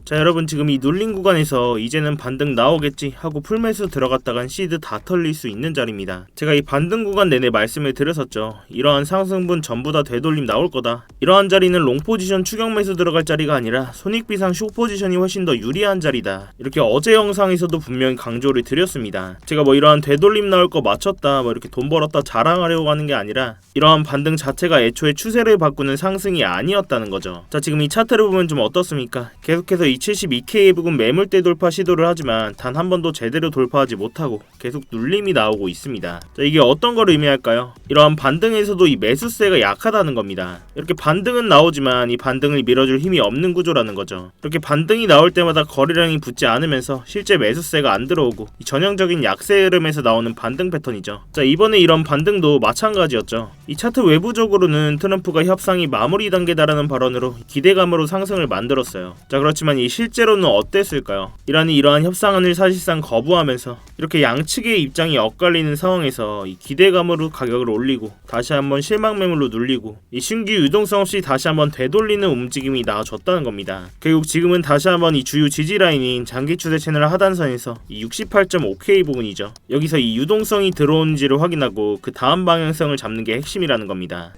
자, 여러분 지금 이 눌린 구간에서 이제는 반등 나오겠지 하고 풀매수 들어갔다간 시드 다 털릴 수 있는 자리입니다. 제가 이 반등 구간 내내 말씀을 드렸었죠. 이러한 상승분 전부 다 되돌림 나올 거다. 이러한 자리는 롱 포지션 추격 매수 들어갈 자리가 아니라 손익비상 숏 포지션이 훨씬 더 유리한 자리다. 이렇게 어제 영상에서도 분명히 강조를 드렸습니다. 제가 뭐 이러한 되돌림 나올 거 맞췄다 뭐 이렇게 돈 벌었다 자랑하려고 하는 게 아니라 이러한 반등 자체가 애초에 추세를 바꾸는 상승이 아니었다는 거죠. 자, 지금 이 차트를 보면 좀 어떻습니까? 계속해서 이 72K 부근 매물대 돌파 시도를 하지만 단 한 번도 제대로 돌파하지 못하고 계속 눌림이 나오고 있습니다. 자, 이게 어떤 걸 의미할까요? 이러한 반등에서도 이 매수세가 약하다는 겁니다. 이렇게 반등은 나오지만 이 반등을 밀어줄 힘이 없는 구조라는 거죠. 이렇게 반등이 나올 때마다 거래량이 붙지 않으면서 실제 매수세가 안 들어오고 이 전형적인 약세 흐름에서 나오는 반등 패턴이죠. 자, 이번에 이런 반등도 마찬가지였죠. 이 차트 외부적으로는 트럼프가 협상이 마무리 단계다라는 발언으로 기대감으로 상승을 만들었어요. 자, 그렇지만 이 실제로는 어땠을까요? 이란이 이러한 협상안을 사실상 거부하면서 이렇게 양측의 입장이 엇갈리는 상황에서 이 기대감으로 가격을 올리고 다시 한번 실망 매물로 눌리고 이 신규 유동성 없이 다시 한번 되돌리는 움직임이 나와줬다는 겁니다. 결국 지금은 다시 한번 이 주요 지지 라인인 장기 추세 채널 하단선에서 이 68.5K 부분이죠. 여기서 이 유동성이 들어오는지를 확인하고 그 다음 방향성을 잡는 게 핵심이라는 겁니다.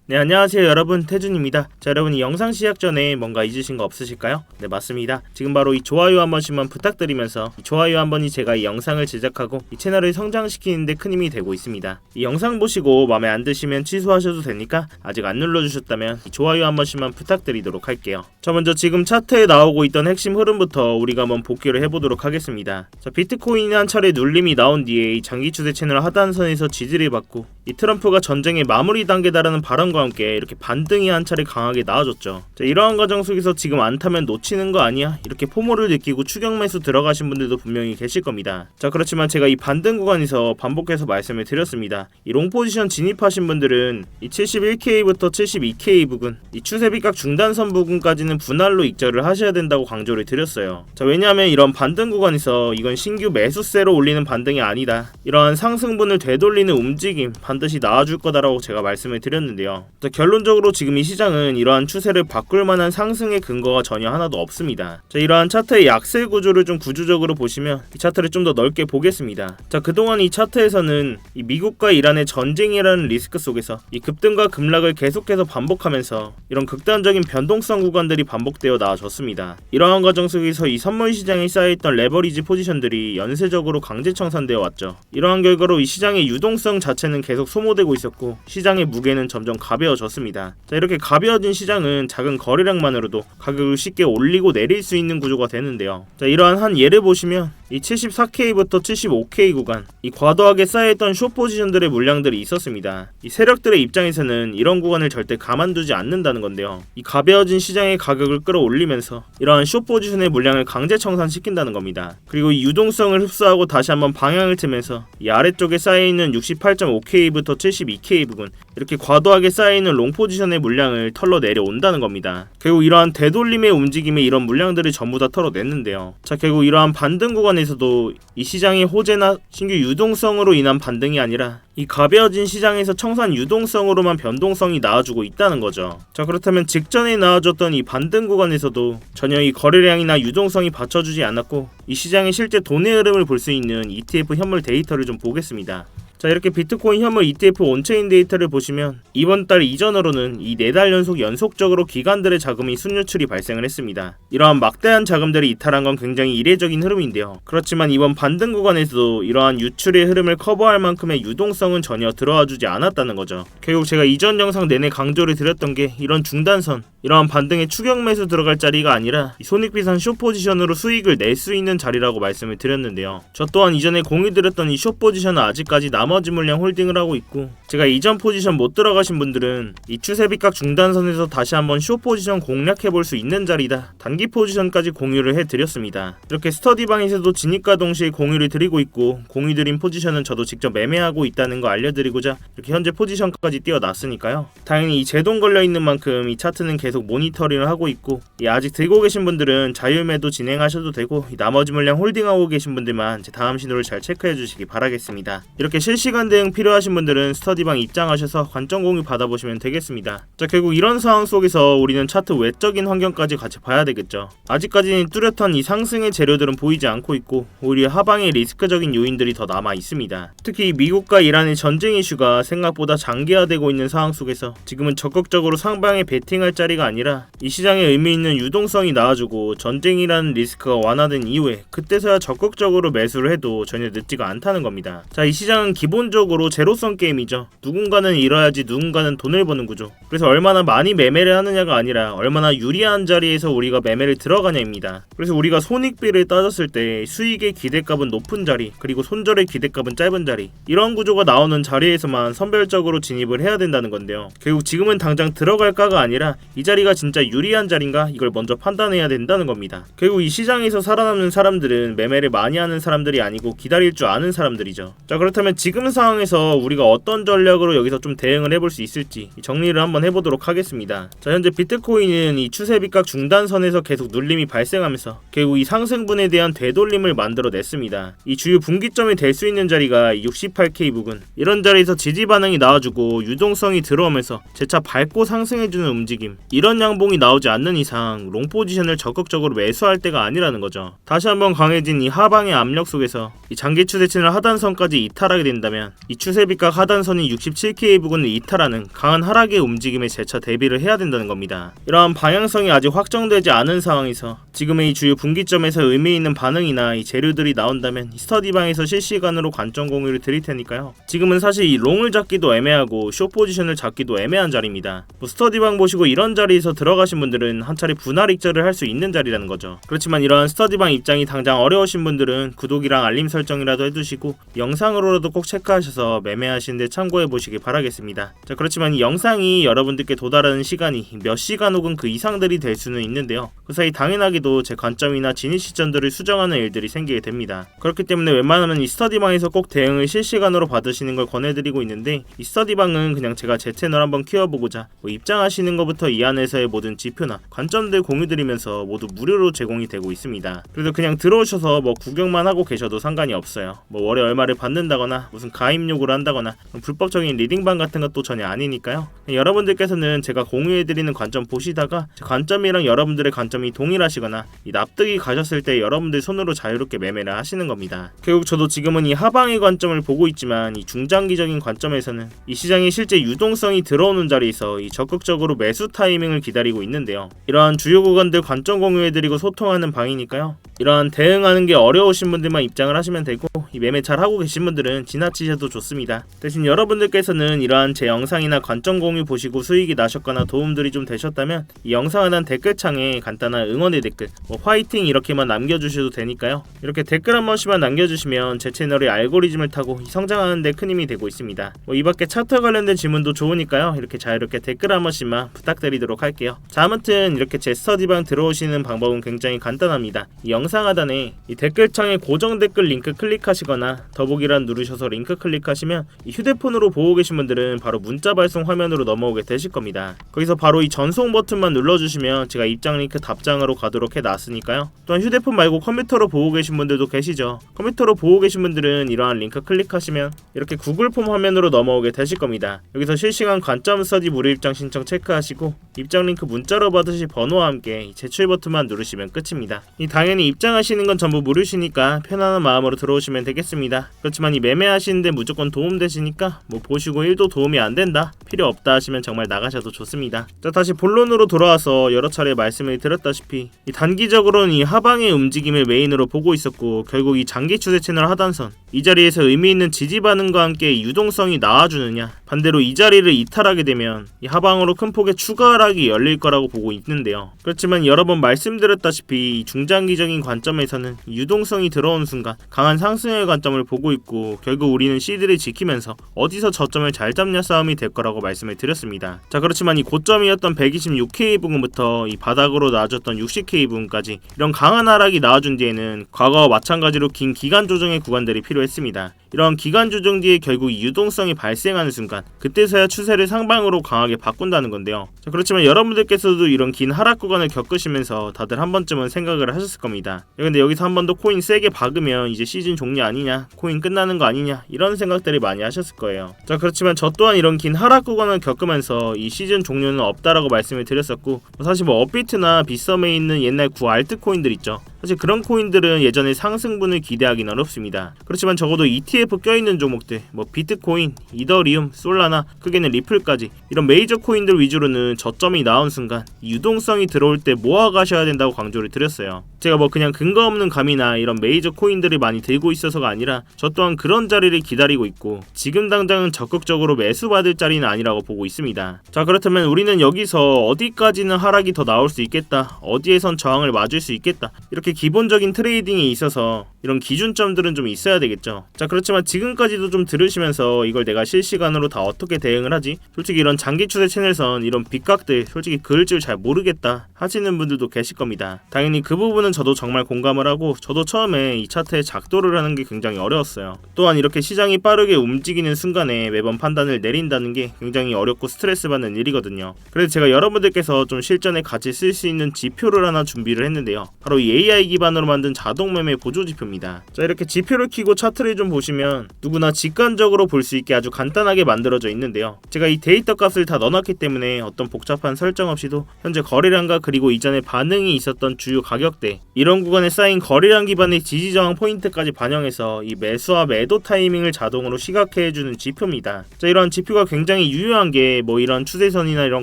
네, 안녕하세요 여러분, 태준입니다. 자, 여러분 이 영상 시작 전에 뭔가 잊으신 거 없으실까요? 네, 맞습니다. 지금 바로 이 좋아요 한 번씩만 부탁드리면서 이 좋아요 한 번이 제가 이 영상을 제작하고 이 채널을 성장시키는데 큰 힘이 되고 있습니다. 이 영상 보시고 마음에 안 드시면 취소하셔도 되니까 아직 안 눌러주셨다면 이 좋아요 한 번씩만 부탁드리도록 할게요. 자, 먼저 지금 차트에 나오고 있던 핵심 흐름부터 우리가 한번 복귀를 해보도록 하겠습니다. 자, 비트코인이 한 차례 눌림이 나온 뒤에 이 장기 추세 채널 하단선에서 지지를 받고 이 트럼프가 전쟁의 마무리 단계다라는 발언과 함께 이렇게 반등이 한 차례 강하게 나와줬죠. 자, 이러한 과정 속에서 지금 안 타면 놓치는 거 아니야? 이렇게 포모를 느끼고 추격 매수 들어가신 분들도 분명히 계실 겁니다. 자, 그렇지만 제가 이 반등 구간에서 반복해서 말씀을 드렸습니다. 이 롱 포지션 진입하신 분들은 이 71K부터 72K 부근, 이 추세 비각 중단선 부근까지는 분할로 익절을 하셔야 된다고 강조를 드렸어요. 자, 왜냐하면 이런 반등 구간에서 이건 신규 매수세로 올리는 반등이 아니다. 이러한 상승분을 되돌리는 움직임 반드시 나와줄 거다라고 제가 말씀을 드렸는데요. 자, 결론적으로 지금 이 시장은 이러한 추세를 바꿀 만한 상승의 근거가 전혀 하나도 없습니다. 자, 이러한 차트의 약세 구조를 좀 구조적으로 보시면 이 차트를 좀 더 넓게 보겠습니다. 자, 그동안 이 차트에서는 이 미국과 이란의 전쟁이라는 리스크 속에서 이 급등과 급락을 계속해서 반복하면서 이런 극단적인 변동성 구간들이 반복되어 나와줬습니다. 이러한 과정 속에서 이 선물 시장에 쌓여있던 레버리지 포지션들이 연쇄적으로 강제 청산되어 왔죠. 이러한 결과로 이 시장의 유동성 자체는 계속 소모되고 있었고 시장의 무게는 점점 가벼워졌습니다. 자, 이렇게 가벼워진 시장은 작은 거래량만으로도 가격을 쉽게 올리고 내릴 수 있는 구조가 되는데요. 자, 이러한 한 예를 보시면 이 74K부터 75K 구간, 이 과도하게 쌓여있던 숏 포지션들의 물량들이 있었습니다. 이 세력들의 입장에서는 이런 구간을 절대 가만두지 않는다는 건데요. 이 가벼워진 시장의 가격을 끌어올리면서 이러한 숏 포지션의 물량을 강제 청산시킨다는 겁니다. 그리고 이 유동성을 흡수하고 다시 한번 방향을 트면서 이 아래쪽에 쌓여있는 68.5K부터 72K 부분, 이렇게 과도하게 쌓여있는 롱 포지션의 물량을 털러 내려온다는 겁니다. 결국 이러한 되돌림의 움직임에 이런 물량들을 전부 다 털어냈는데요. 자, 결국 이러한 반등 구간에서도 이 시장의 호재나 신규 유동성으로 인한 반등이 아니라 이 가벼워진 시장에서 청산 유동성으로만 변동성이 나와주고 있다는 거죠. 자, 그렇다면 직전에 나와줬던 이 반등 구간에서도 전혀 이 거래량이나 유동성이 받쳐주지 않았고 이 시장의 실제 돈의 흐름을 볼 수 있는 ETF 현물 데이터를 좀 보겠습니다. 자, 이렇게 비트코인 현물 ETF 온체인 데이터를 보시면 이번 달 이전으로는 이 4달 연속적으로 기관들의 자금이 순유출이 발생을 했습니다. 이러한 막대한 자금들이 이탈한 건 굉장히 이례적인 흐름인데요. 그렇지만 이번 반등 구간에서도 이러한 유출의 흐름을 커버할 만큼의 유동성은 전혀 들어와주지 않았다는 거죠. 결국 제가 이전 영상 내내 강조를 드렸던 게 이런 중단선, 이러한 반등의 추격 매수 들어갈 자리가 아니라 손익비상 숏 포지션으로 수익을 낼 수 있는 자리라고 말씀을 드렸는데요. 저 또한 이전에 공유드렸던 이 숏 포지션은 아직까지 나머지 물량 홀딩을 하고 있고, 제가 이전 포지션 못 들어가신 분들은 이 추세 비각 중단선에서 다시 한번 숏 포지션 공략해볼 수 있는 자리다, 단기 포지션까지 공유를 해드렸습니다. 이렇게 스터디방에서도 진입과 동시에 공유를 드리고 있고, 공유드린 포지션은 저도 직접 매매하고 있다는 거 알려드리고자 이렇게 현재 포지션까지 띄워놨으니까요. 당연히 이 제동 걸려있는 만큼 이 차트는 계속 모니터링을 하고 있고, 아직 들고 계신 분들은 자유매도 진행하셔도 되고, 나머지 물량 홀딩하고 계신 분들만 제 다음 신호를 잘 체크해 주시기 바라겠습니다. 이렇게 실시간 대응 필요하신 분들은 스터디방 입장하셔서 관점 공유 받아보시면 되겠습니다. 자, 결국 이런 상황 속에서 우리는 차트 외적인 환경까지 같이 봐야 되겠죠. 아직까지는 뚜렷한 이 상승의 재료들은 보이지 않고 있고 오히려 하방에 리스크적인 요인들이 더 남아 있습니다. 특히 미국과 이란의 전쟁 이슈가 생각보다 장기화되고 있는 상황 속에서 지금은 적극적으로 상방에 베팅할 자리가 아니라 이 시장에 의미 있는 유동성이 나와주고 전쟁이라는 리스크가 완화된 이후에 그때서야 적극적으로 매수를 해도 전혀 늦지가 않다는 겁니다. 자, 이 시장은 기본적으로 제로섬 게임이죠. 누군가는 잃어야지 누군가는 돈을 버는 구조. 그래서 얼마나 많이 매매를 하느냐가 아니라 얼마나 유리한 자리에서 우리가 매매를 들어가냐입니다. 그래서 우리가 손익비를 따졌을 때 수익의 기대값은 높은 자리, 그리고 손절의 기대값은 짧은 자리, 이런 구조가 나오는 자리에서만 선별적으로 진입을 해야 된다는 건데요. 결국 지금은 당장 들어갈까가 아니라 이 자리가 진짜 유리한 자리인가 이걸 먼저 판단해야 된다는 겁니다. 결국 이 시장에서 살아남는 사람들은 매매를 많이 하는 사람들이 아니고 기다릴 줄 아는 사람들이죠. 자, 그렇다면 지금 상황에서 우리가 어떤 전략으로 여기서 좀 대응을 해볼 수 있을지 정리를 한번 해보도록 하겠습니다. 자, 현재 비트코인은 이 추세 빗각 중단선에서 계속 눌림이 발생하면서 결국 이 상승분에 대한 되돌림을 만들어냈습니다. 이 주요 분기점이 될 수 있는 자리가 68K 부근, 이런 자리에서 지지 반응이 나와주고 유동성이 들어오면서 재차 밟고 상승해주는 움직임, 이런 양봉이 나오지 않는 이상 롱 포지션을 적극적으로 매수할 때가 아니라는 거죠. 다시 한번 강해진 이 하방의 압력 속에서 이 장기 추세 채널 하단선까지 이탈하게 된다면 이 추세 빗각 하단선이 67K 부근을 이탈하는 강한 하락의 움직임에 재차 대비를 해야 된다는 겁니다. 이러한 방향성이 아직 확정되지 않은 상황에서 지금의 이 주요 분기점에서 의미 있는 반응이나 이 재료들이 나온다면 이 스터디방에서 실시간으로 관점 공유를 드릴 테니까요. 지금은 사실 이 롱을 잡기도 애매하고 숏 포지션을 잡기도 애매한 자리입니다. 스터디방 보시고 이런 자리에서 들어가신 분들은 한 차례 분할 익절을 할 수 있는 자리라는 거죠. 그렇지만 이러한 스터디방 입장이 당장 어려우신 분들은 구독이랑 알림 설정이라도 해두시고 영상으로라도 꼭 체크하셔서 매매하시는데 참고해 보시기 바라겠습니다. 자, 그렇지만 이 영상이 여러분들께 도달하는 시간이 몇 시간 혹은 그 이상들이 될 수는 있는데요. 그 사이 당연하게도 제 관점이나 진입 시점들을 수정하는 일들이 생기게 됩니다. 그렇기 때문에 웬만하면 이 스터디방에서 꼭 대응을 실시간으로 받으시는 걸 권해드리고 있는데, 이 스터디방은 그냥 제가 제 채널 한번 키워보고자 입장하시는 것부터 이 안에서의 모든 지표나 관점들 공유드리면서 모두 무료로 제공이 되고 있습니다. 그래서 그냥 들어오셔서 구경만 하고 계셔도 상관이 없어요. 월에 얼마를 받는다거나 무슨 가입 요구를 한다거나 불법적인 리딩방 같은 것도 전혀 아니니까요. 여러분들께서는 제가 공유해드리는 관점 보시다가 제 관점이랑 여러분들의 관점이 동일하시거나 이 납득이 가셨을 때 여러분들 손으로 자유롭게 매매를 하시는 겁니다. 결국 저도 지금은 이 하방의 관점을 보고 있지만 이 중장기적인 관점에서는 이 시장이 실제 유동성이 들어오는 자리에서 이 적극적으로 매수 타이밍을 기다리고 있는데요. 이러한 주요 구간들 관점 공유해드리고 소통하는 방이니까요. 이러한 대응하는 게 어려우신 분들만 입장을 하시면 되고, 이 매매 잘 하고 계신 분들은 지나치셔도 좋습니다. 대신 여러분들께서는 이러한 제 영상이나 관점 공유 보시고 수익이 나셨거나 도움들이 좀 되셨다면 이 영상 하단 댓글창에 간단한 응원의 댓글, 화이팅 이렇게만 남겨주셔도 되니까요. 이렇게 댓글 한 번씩만 남겨주시면 제 채널의 알고리즘을 타고 성장하는 데 큰 힘이 되고 있습니다. 이 밖에 차트 관련된 질문도 좋으니까요. 이렇게 자유롭게 댓글 한 번씩만 부탁드리도록 할게요. 자, 아무튼 이렇게 제 스터디방 들어오시는 방법은 굉장히 간단합니다. 이 영상 하단에 이 댓글창에 고정 댓글 링크 클릭하시거나 더보기란 누르셔서 링크 클릭하시면 이 휴대폰으로 보고 계신 분들은 바로 문자 발송 화면으로 넘어오게 되실 겁니다. 거기서 바로 이 전송 버튼만 눌러주시면 제가 입장 링크 답장으로 가도록 해놨으니까요. 또한 휴대폰 말고 컴퓨터로 보고 계신 분들도 계시죠. 컴퓨터로 보고 계신 분들은 이러한 링크 클릭하시면 이렇게 구글 폼 화면으로 넘어오게 되실 겁니다. 여기서 실시간 관점 스터디 무료 입장 신청 체크하시고 입장 링크 문자로 받으실 번호와 함께 제출 버튼만 누르시면 끝입니다. 당연히 입장하시는 건 전부 무료시니까 편안한 마음으로 들어오시면 되겠습니다. 그렇지만 이 매매하시는데 무조건 도움되시니까 보시고 1도 도움이 안 된다, 필요 없다 하시면 정말 나가셔도 좋습니다. 자, 다시 본론으로 돌아와서 여러 차례 말씀을 드렸다시피 이 단기적으로는 이 하방의 움직임을 메인으로 보고 있었고, 결국 이 장기 추세 채널 하단선 이 자리에서 의미 있는 지지 반응과 함께 유동성이 나와주느냐, 반대로 이 자리를 이탈하게 되면 이 하방으로 큰 폭의 추가 하락이 열릴 거라고 보고 있는데요. 그렇지만 여러 번 말씀드렸다시피 이 중장기적인 관점에서는 유동성이 들어오는 순간 강한 상승의 관점을 보고 있고, 결국 우리는 C들을 지키면서 어디서 저점을 잘 잡냐 싸움이 될 거라고 말씀을 드렸습니다. 자, 그렇지만 이 고점이었던 126K 부근부터 이 바닥으로 나아졌던 60K 부근까지 이런 강한 하락이 나와준 뒤에는 과거와 마찬가지로 긴 기간 조정의 구간들이 필요했습니다. 필요했습니다. 이런 기간 조정 뒤에 결국 이 유동성이 발생하는 순간 그때서야 추세를 상방으로 강하게 바꾼다는 건데요. 자, 그렇지만 여러분들께서도 이런 긴 하락 구간을 겪으시면서 다들 한 번쯤은 생각을 하셨을 겁니다. 근데 여기서 한 번 더 코인 세게 박으면 이제 시즌 종료 아니냐, 코인 끝나는 거 아니냐, 이런 생각들을 많이 하셨을 거예요. 자, 그렇지만 저 또한 이런 긴 하락 구간을 겪으면서 이 시즌 종료는 없다라고 말씀을 드렸었고, 사실 뭐 업비트나 빗썸에 있는 옛날 구 알트코인들 있죠. 사실 그런 코인들은 예전에 상승분을 기대하기는 어렵습니다. 그렇지만 적어도 ETF 껴있는 종목들, 뭐 비트코인, 이더리움, 솔라나, 크게는 리플까지 이런 메이저 코인들 위주로는 저점이 나온 순간 유동성이 들어올 때 모아가셔야 된다고 강조를 드렸어요. 제가 뭐 그냥 근거 없는 감이나 이런 메이저 코인들을 많이 들고 있어서가 아니라 저 또한 그런 자리를 기다리고 있고 지금 당장은 적극적으로 매수받을 자리는 아니라고 보고 있습니다. 자, 그렇다면 우리는 여기서 어디까지는 하락이 더 나올 수 있겠다, 어디에선 저항을 맞을 수 있겠다, 이렇게 기본적인 트레이딩에 있어서 이런 기준점들은 좀 있어야 되겠죠. 자, 그렇지만 지금까지도 좀 들으시면서 이걸 내가 실시간으로 다 어떻게 대응을 하지? 솔직히 이런 장기 추세 채널선 이런 빗각들 솔직히 그을 줄 잘 모르겠다 하시는 분들도 계실 겁니다. 당연히 그 부분은 저도 정말 공감을 하고, 저도 처음에 이 차트에 작도를 하는 게 굉장히 어려웠어요. 또한 이렇게 시장이 빠르게 움직이는 순간에 매번 판단을 내린다는 게 굉장히 어렵고 스트레스 받는 일이거든요. 그래서 제가 여러분들께서 좀 실전에 같이 쓸 수 있는 지표를 하나 준비를 했는데요. 바로 이 AI 기반으로 만든 자동 매매 보조 지표입니다. 자, 이렇게 지표를 켜고 차트를 좀 보시면 누구나 직관적으로 볼 수 있게 아주 간단하게 만들어져 있는데요. 제가 이 데이터 값을 다 넣어놨기 때문에 어떤 복잡한 설정 없이도 현재 거래량과 그리고 이전에 반응이 있었던 주요 가격대, 이런 구간에 쌓인 거래량 기반의 지지 저항 포인트까지 반영해서 이 매수와 매도 타이밍을 자동으로 시각해주는 지표입니다. 자, 이런 지표가 굉장히 유효한 게 뭐 이런 추세선이나 이런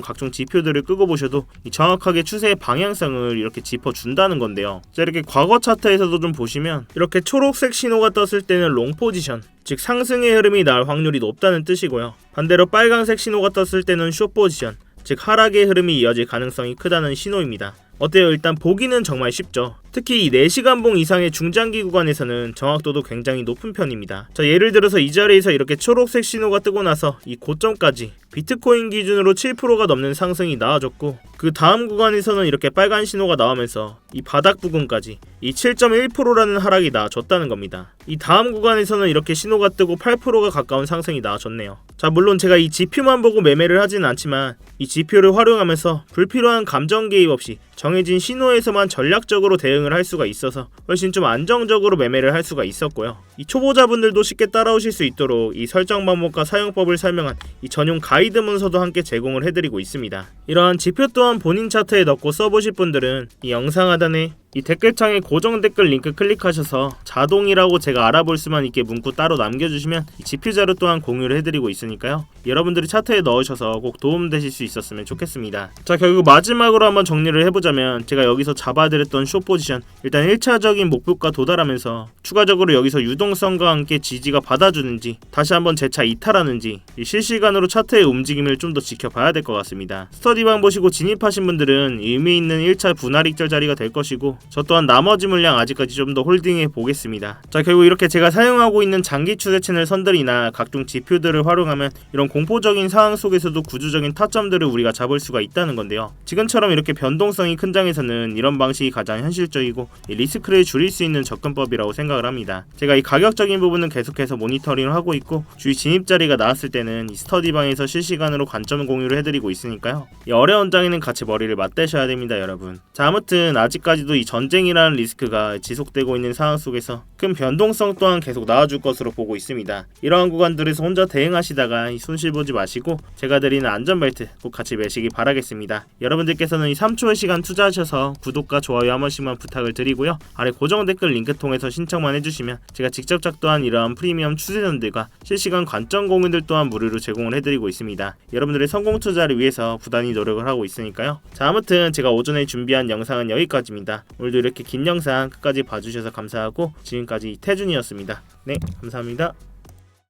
각종 지표들을 끄고 보셔도 정확하게 추세의 방향성을 이렇게 짚어준다는 건데요. 자, 이렇게 과거 차트에서도 좀 보시면 이렇게 초록색 신호가 떴을 때는 롱 포지션, 즉 상승의 흐름이 나올 확률이 높다는 뜻이고요. 반대로 빨간색 신호가 떴을 때는 숏 포지션, 즉 하락의 흐름이 이어질 가능성이 크다는 신호입니다. 어때요? 일단 보기는 정말 쉽죠. 특히 이 4시간봉 이상의 중장기 구간에서는 정확도도 굉장히 높은 편입니다. 자, 예를 들어서 이 자리에서 이렇게 초록색 신호가 뜨고 나서 이 고점까지 비트코인 기준으로 7%가 넘는 상승이 나와줬고, 그 다음 구간에서는 이렇게 빨간 신호가 나오면서 이 바닥 부근까지 이 7.1%라는 하락이 나와줬다는 겁니다. 이 다음 구간에서는 이렇게 신호가 뜨고 8%가 가까운 상승이 나와줬네요. 자, 물론 제가 이 지표만 보고 매매를 하진 않지만 이 지표를 활용하면서 불필요한 감정 개입 없이 정해진 신호에서만 전략적으로 대응을 할 수가 있어서 훨씬 좀 안정적으로 매매를 할 수가 있었고요. 이 초보자분들도 쉽게 따라오실 수 있도록 이 설정 방법과 사용법을 설명한 이 전용 가이드 문서도 함께 제공을 해드리고 있습니다. 이러한 지표 또한 본인 차트에 넣고 써보실 분들은 이 영상 하단에 이 댓글창에 고정 댓글 링크 클릭하셔서 자동이라고 제가 알아볼 수만 있게 문구 따로 남겨주시면 이 지표 자료 또한 공유를 해드리고 있으니까요. 여러분들이 차트에 넣으셔서 꼭 도움되실 수 있었으면 좋겠습니다. 자, 결국 마지막으로 한번 정리를 해보자면 제가 여기서 잡아드렸던 숏 포지션, 일단 1차적인 목표가 도달하면서 추가적으로 여기서 유동성과 함께 지지가 받아주는지 다시 한번 재차 이탈하는지 이 실시간으로 차트의 움직임을 좀 더 지켜봐야 될 것 같습니다. 스터디방 보시고 진입하신 분들은 의미 있는 1차 분할익절 자리가 될 것이고, 저 또한 나머지 물량 아직까지 좀 더 홀딩해 보겠습니다. 자, 결국 이렇게 제가 사용하고 있는 장기 추세 채널 선들이나 각종 지표들을 활용하면 이런 공포적인 상황 속에서도 구조적인 타점들을 우리가 잡을 수가 있다는 건데요. 지금처럼 이렇게 변동성이 큰 장에서는 이런 방식이 가장 현실적이고 리스크를 줄일 수 있는 접근법이라고 생각을 합니다. 제가 이 가격적인 부분은 계속해서 모니터링을 하고 있고, 주위 진입 자리가 나왔을 때는 이 스터디방에서 실시간으로 관점 공유를 해드리고 있으니까요. 이 어려운 장에는 같이 머리를 맞대셔야 됩니다, 여러분. 자, 아무튼 아직까지도 이 전쟁이라는 리스크가 지속되고 있는 상황 속에서 큰 변동성 또한 계속 나와줄 것으로 보고 있습니다. 이러한 구간들에서 혼자 대응하시다가 이 손실 보지 마시고 제가 드리는 안전벨트 꼭 같이 매시기 바라겠습니다. 여러분들께서는 이 3초의 시간 투자하셔서 구독과 좋아요 한 번씩만 부탁을 드리고요. 아래 고정 댓글 링크 통해서 신청만 해주시면 제가 직접 작도한 이러한 프리미엄 추세선들과 실시간 관점 공유들 또한 무료로 제공을 해드리고 있습니다. 여러분들의 성공 투자를 위해서 부단히 노력을 하고 있으니까요. 자, 아무튼 제가 오전에 준비한 영상은 여기까지입니다. 오늘도 이렇게 긴 영상 끝까지 봐주셔서 감사하고 지금까지 이태준이었습니다. 네, 감사합니다.